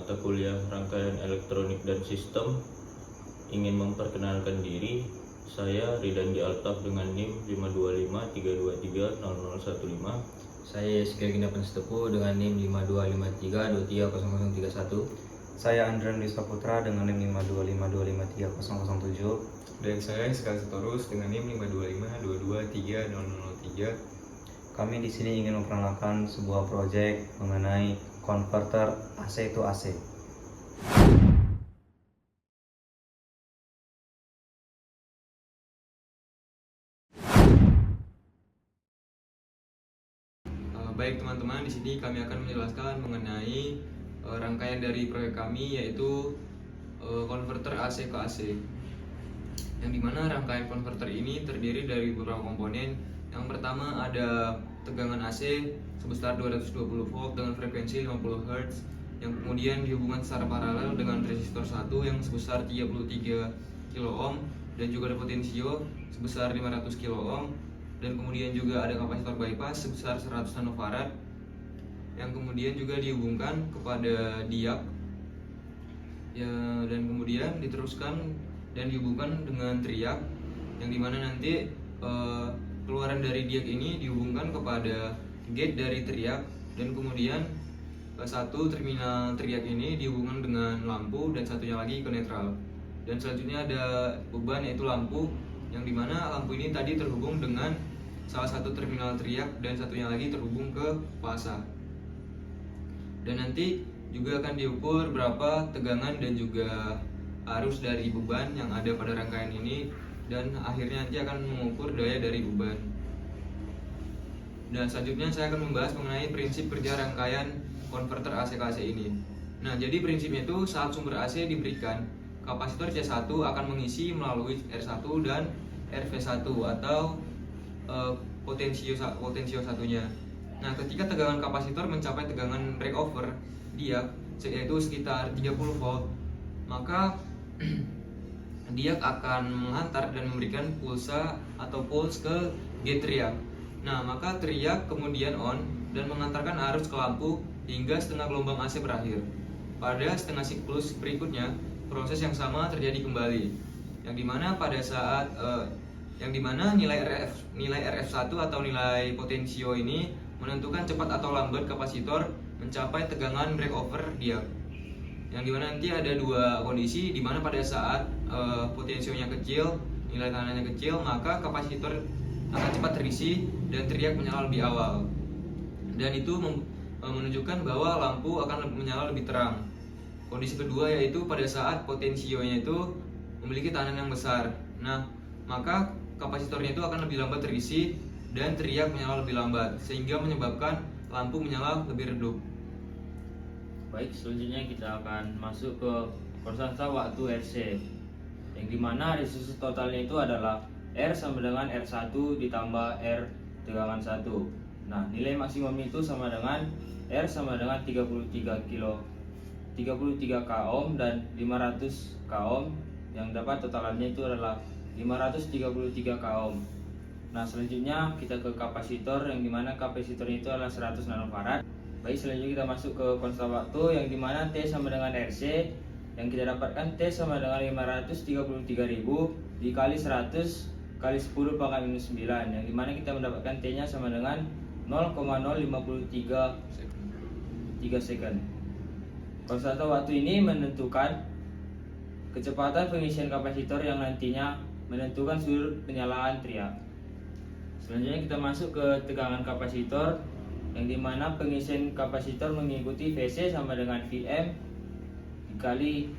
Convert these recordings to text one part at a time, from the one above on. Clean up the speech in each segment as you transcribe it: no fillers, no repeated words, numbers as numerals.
mata kuliah Rangkaian Elektronik dan Sistem ingin memperkenalkan diri. Saya Ridandi Altaf dengan NIM 52532300015. Saya Yeskiel Ginapan Setepu dengan NIM 5253230031. Saya Andran Dwi Saputra dengan NIM 52522530007. Dan saya Iskal Sitorus dengan NIM 525223003. Kami di sini ingin memperkenalkan sebuah proyek mengenai konverter AC to AC. Baik teman-teman, di sini kami akan menjelaskan mengenai rangkaian dari proyek kami, yaitu konverter AC ke AC. Yang dimana rangkaian konverter ini terdiri dari beberapa komponen. Yang pertama ada tegangan AC sebesar 220 volt dengan frekuensi 50 Hz, yang kemudian dihubungkan secara paralel dengan resistor 1 yang sebesar 33 kilo ohm, dan juga ada potensio sebesar 500 kilo ohm, dan kemudian juga ada kapasitor bypass sebesar 100 nanofarad yang kemudian juga dihubungkan kepada diak ya, dan kemudian diteruskan dan dihubungkan dengan triak, yang dimana nanti keluaran dari diak ini dihubungkan kepada gate dari triak, dan kemudian satu terminal triak ini dihubungkan dengan lampu dan satunya lagi ke netral. Dan selanjutnya ada beban, yaitu lampu, yang dimana lampu ini tadi terhubung dengan salah satu terminal triak dan satunya lagi terhubung ke fasa. Dan nanti juga akan diukur berapa tegangan dan juga arus dari beban yang ada pada rangkaian ini, dan akhirnya nanti akan mengukur daya dari beban. Dan selanjutnya saya akan membahas mengenai prinsip kerja rangkaian konverter AC ke AC ini. Nah, jadi prinsipnya itu saat sumber AC diberikan, kapasitor C1 akan mengisi melalui R1 dan RV1 atau potensio satunya. Nah, ketika tegangan kapasitor mencapai tegangan breakover diak, yaitu sekitar 30 volt, maka diak akan menghantar dan memberikan pulsa atau pulse ke gate triak. Nah, maka triak kemudian on dan mengantarkan arus ke lampu hingga setengah gelombang AC berakhir. Pada setengah siklus berikutnya, proses yang sama terjadi kembali, yang dimana pada saat nilai RF1 atau nilai potensio ini menentukan cepat atau lambat kapasitor mencapai tegangan breakover diak. Yang dimana nanti ada dua kondisi, dimana pada saat potensionya kecil, nilai teganannya kecil, maka kapasitor akan cepat terisi dan triak menyala lebih awal. Dan itu menunjukkan bahwa lampu akan menyala lebih terang. Kondisi kedua yaitu pada saat potensionya itu memiliki tekanan yang besar. Nah, maka kapasitornya itu akan lebih lambat terisi dan triak menyala lebih lambat, sehingga menyebabkan lampu menyala lebih redup. Baik, selanjutnya kita akan masuk ke konstanta waktu RC, yang dimana resistance totalnya itu adalah R sama dengan R1 ditambah R tegangan 1. Nah, nilai maksimum itu sama dengan R sama dengan 33 k ohm dan 500 k ohm, yang dapat totalannya itu adalah 533 k ohm. Nah, selanjutnya kita ke kapasitor, yang dimana kapasitornya itu adalah 100 nanofarad. Baik, selanjutnya kita masuk ke konstanta waktu, yang dimana T sama dengan RC, yang kita dapatkan T sama dengan 533.000 dikali 100 kali 10 pangkat minus 9, yang dimana kita mendapatkan T nya sama dengan 0,053 second. Konstanta waktu ini menentukan kecepatan pengisian kapasitor yang nantinya menentukan sudut penyalaan triak. Selanjutnya kita masuk ke tegangan kapasitor, yang dimana pengisian kapasitor mengikuti VC sama dengan Vm dikali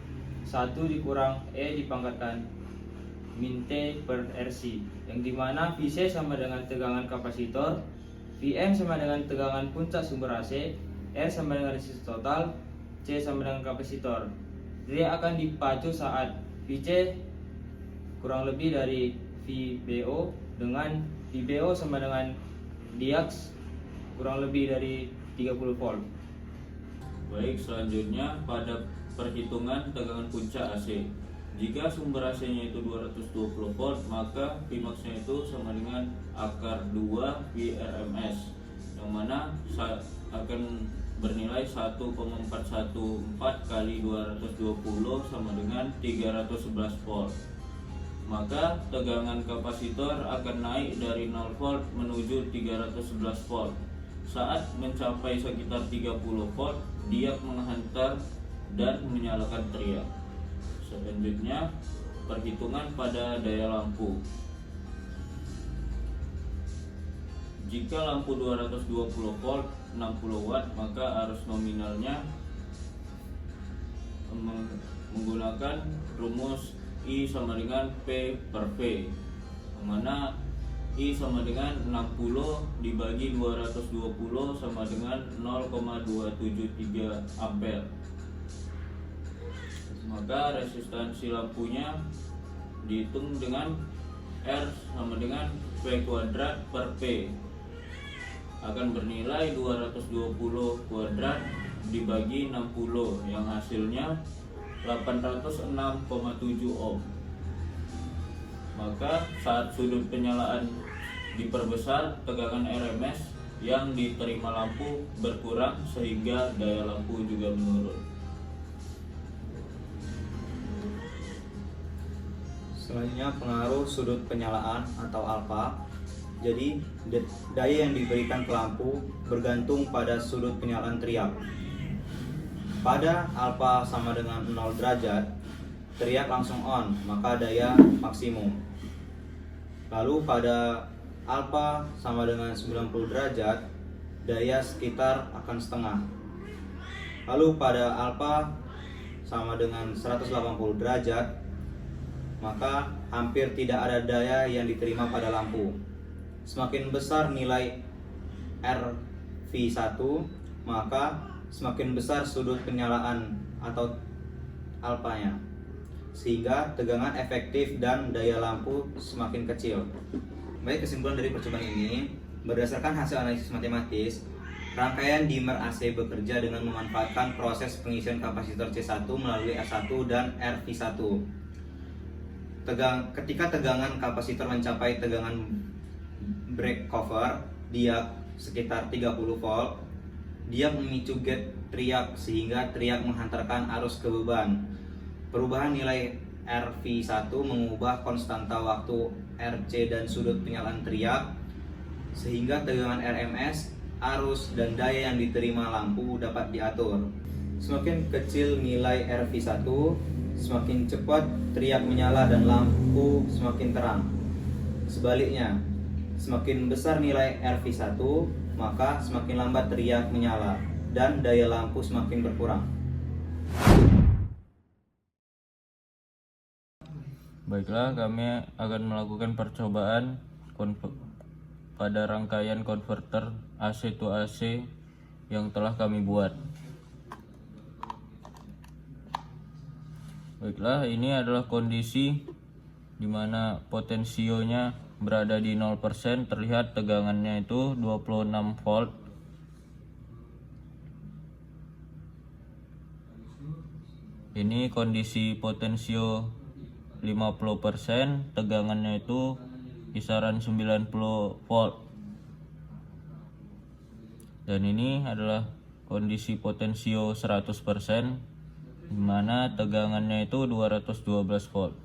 1 dikurang E dipangkatkan min T per RC, yang dimana VC sama dengan tegangan kapasitor, Vm sama dengan tegangan puncak sumber AC, R sama dengan resistance total, C sama dengan kapasitor. Dia akan dipacu saat VC kurang lebih dari VBO, dengan VBO sama dengan diaks kurang lebih dari 30 volt. Baik, selanjutnya pada perhitungan tegangan puncak AC. Jika sumber AC-nya itu 220 volt, maka Pmax-nya itu sama dengan akar 2 Vrms, yang mana akan bernilai 1,414 kali 220 sama dengan 311 volt. Maka tegangan kapasitor akan naik dari 0 volt menuju 311 volt. Saat mencapai sekitar 30 volt, dia menghantar dan menyalakan triak. Selanjutnya, perhitungan pada daya lampu. Jika lampu 220 volt 60 watt, maka arus nominalnya menggunakan rumus I sama dengan P per V, mana I sama dengan 60 dibagi 220 sama dengan 0,273 ampere. Maka resistansi lampunya dihitung dengan R sama dengan V kuadrat per P, akan bernilai 220 kuadrat dibagi 60 yang hasilnya 806,7 ohm. Maka saat sudut penyalaan diperbesar, tegangan RMS yang diterima lampu berkurang sehingga daya lampu juga menurun. Selanjutnya pengaruh sudut penyalaan atau alfa. Jadi daya yang diberikan ke lampu bergantung pada sudut penyalaan triak. Pada alfa sama dengan 0 derajat, triak langsung on, maka daya maksimum. Lalu pada alfa sama dengan 90 derajat, daya sekitar akan setengah. Lalu pada alfa sama dengan 180 derajat, maka hampir tidak ada daya yang diterima pada lampu. Semakin besar nilai RV1, maka semakin besar sudut penyalaan atau alfanya, sehingga tegangan efektif dan daya lampu semakin kecil. Baik, kesimpulan dari percobaan ini, berdasarkan hasil analisis matematis, rangkaian dimmer AC bekerja dengan memanfaatkan proses pengisian kapasitor C1 melalui R1 dan RV1. Ketika tegangan kapasitor mencapai tegangan breakover dia sekitar 30 volt, dia memicu gate triak sehingga triak menghantarkan arus ke beban. Perubahan nilai RV1 mengubah konstanta waktu RC dan sudut penyalaan triak, sehingga tegangan RMS, arus, dan daya yang diterima lampu dapat diatur. Semakin kecil nilai RV1, semakin cepat triak menyala dan lampu semakin terang. Sebaliknya, semakin besar nilai RV1, maka semakin lambat triak menyala dan daya lampu semakin berkurang. Baiklah, kami akan melakukan percobaan pada rangkaian konverter AC to AC yang telah kami buat. Baiklah, ini adalah kondisi di mana potensionya berada di 0%, terlihat tegangannya itu 26 volt. Ini kondisi potensio 50%, tegangannya itu kisaran 90 volt. Dan ini adalah kondisi potensio 100%, di mana tegangannya itu 212 volt.